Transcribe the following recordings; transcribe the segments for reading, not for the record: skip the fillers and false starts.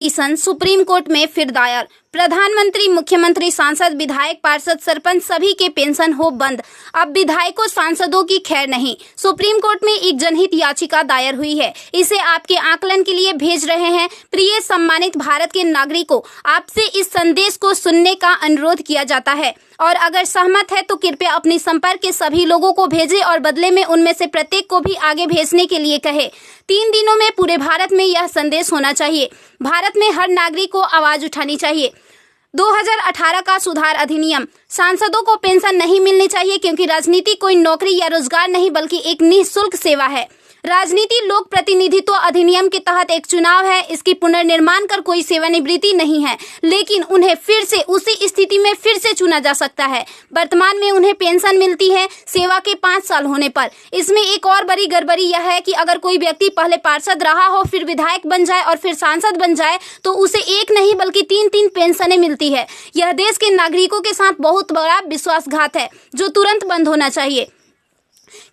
Petition supreme court में फिर दायर। प्रधानमंत्री, मुख्यमंत्री, सांसद, विधायक, पार्षद, सरपंच सभी के पेंशन हो बंद। अब विधायकों, सांसदों की खैर नहीं। सुप्रीम कोर्ट में एक जनहित याचिका दायर हुई है। इसे आपके आकलन के लिए भेज रहे हैं। प्रिय सम्मानित भारत के नागरिकों, आपसे इस संदेश को सुनने का अनुरोध किया जाता है और अगर सहमत है तो कृपया अपने संपर्क के सभी लोगों को भेजें और बदले में उनमें से प्रत्येक को भी आगे भेजने के लिए कहे। 3 दिनों में पूरे भारत में यह संदेश होना चाहिए। भारत में हर नागरिक को आवाज उठानी चाहिए। 2018 का सुधार अधिनियम। सांसदों को पेंशन नहीं मिलनी चाहिए क्योंकि राजनीति कोई नौकरी या रोजगार नहीं बल्कि एक निःशुल्क सेवा है। राजनीति लोक प्रतिनिधित्व अधिनियम के तहत एक चुनाव है। इसकी पुनर्निर्माण कर कोई सेवानिवृत्ति नहीं है, लेकिन उन्हें फिर से उसी स्थिति में फिर से चुना जा सकता है। वर्तमान में उन्हें पेंशन मिलती है सेवा के 5 साल होने पर। इसमें एक और बड़ी गड़बड़ी यह है कि अगर कोई व्यक्ति पहले पार्षद रहा हो, फिर विधायक बन जाए और फिर सांसद बन जाए तो उसे एक नहीं बल्कि 3-3 पेंशनें मिलती है। यह देश के नागरिकों के साथ बहुत बड़ा विश्वासघात है जो तुरंत बंद होना चाहिए।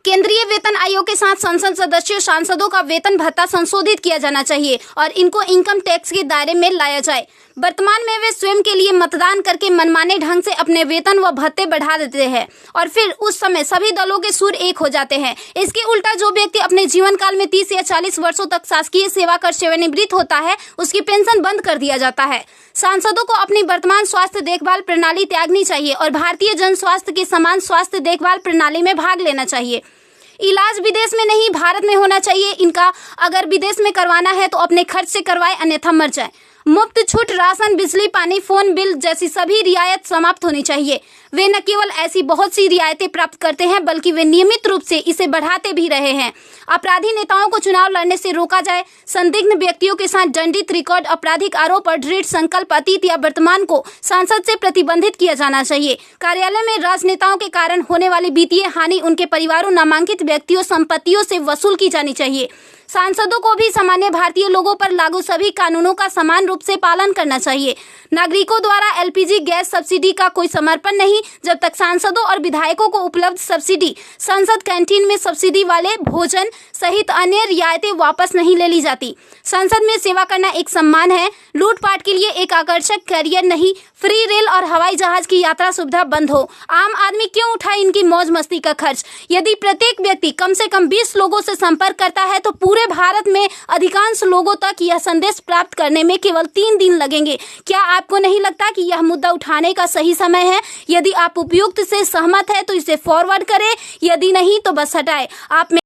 केंद्रीय वेतन आयोग के साथ संसद सदस्यों, सांसदों का वेतन भत्ता संशोधित किया जाना चाहिए और इनको इनकम टैक्स के दायरे में लाया जाए। वर्तमान में वे स्वयं के लिए मतदान करके मनमाने ढंग से अपने वेतन व भत्ते बढ़ा देते हैं और फिर उस समय सभी दलों के सुर एक हो जाते हैं। इसके उल्टा जो व्यक्ति अपने जीवन काल में 30 या 40 वर्षों तक शासकीय सेवा कर सेवानिवृत्त होता है, उसकी पेंशन बंद कर दिया जाता है। सांसदों को अपनी वर्तमान स्वास्थ्य देखभाल प्रणाली त्यागनी चाहिए और भारतीय जन स्वास्थ्य के समान स्वास्थ्य देखभाल प्रणाली में भाग लेना चाहिए। इलाज विदेश में नहीं, भारत में होना चाहिए इनका। अगर विदेश में करवाना है तो अपने खर्च से करवाए, अन्यथा मर जाए। मुफ्त छूट, राशन, बिजली, पानी, फोन बिल जैसी सभी रियायत समाप्त होनी चाहिए। वे न केवल ऐसी बहुत सी रियायतें प्राप्त करते हैं बल्कि वे नियमित रूप से इसे बढ़ाते भी रहे हैं। अपराधी नेताओं को चुनाव लड़ने से रोका जाए। संदिग्ध व्यक्तियों के साथ दंडित रिकॉर्ड, आपराधिक आरोप और दृढ़ संकल्प अतीत या वर्तमान को संसद से प्रतिबंधित किया जाना चाहिए। कार्यालय में राजनेताओं के कारण होने वाली वित्तीय हानि उनके परिवारों, नामांकित व्यक्तियों, संपत्तियों से वसूल की जानी चाहिए। सांसदों को भी सामान्य भारतीय लोगों पर लागू सभी कानूनों का समान रूप से पालन करना चाहिए। नागरिकों द्वारा एलपीजी गैस सब्सिडी का कोई समर्पण नहीं जब तक सांसदों और विधायकों को उपलब्ध सब्सिडी, संसद कैंटीन में सब्सिडी वाले भोजन सहित अन्य रियायतें वापस नहीं ले ली जाती। संसद में सेवा करना एक सम्मान है, लूटपाट के लिए एक आकर्षक करियर नहीं। फ्री रेल और हवाई जहाज की यात्रा सुविधा बंद हो। आम आदमी क्यों उठाए इनकी मौज मस्ती का खर्च? यदि प्रत्येक व्यक्ति कम से कम 20 लोगों से संपर्क करता है तो पूरे भारत में अधिकांश लोगों तक यह संदेश प्राप्त करने में केवल 3 दिन लगेंगे। क्या आपको नहीं लगता कि यह मुद्दा उठाने का सही समय है? यदि आप उपयुक्त से सहमत है तो इसे फॉरवर्ड करें, यदि नहीं तो बस हटाएं। आप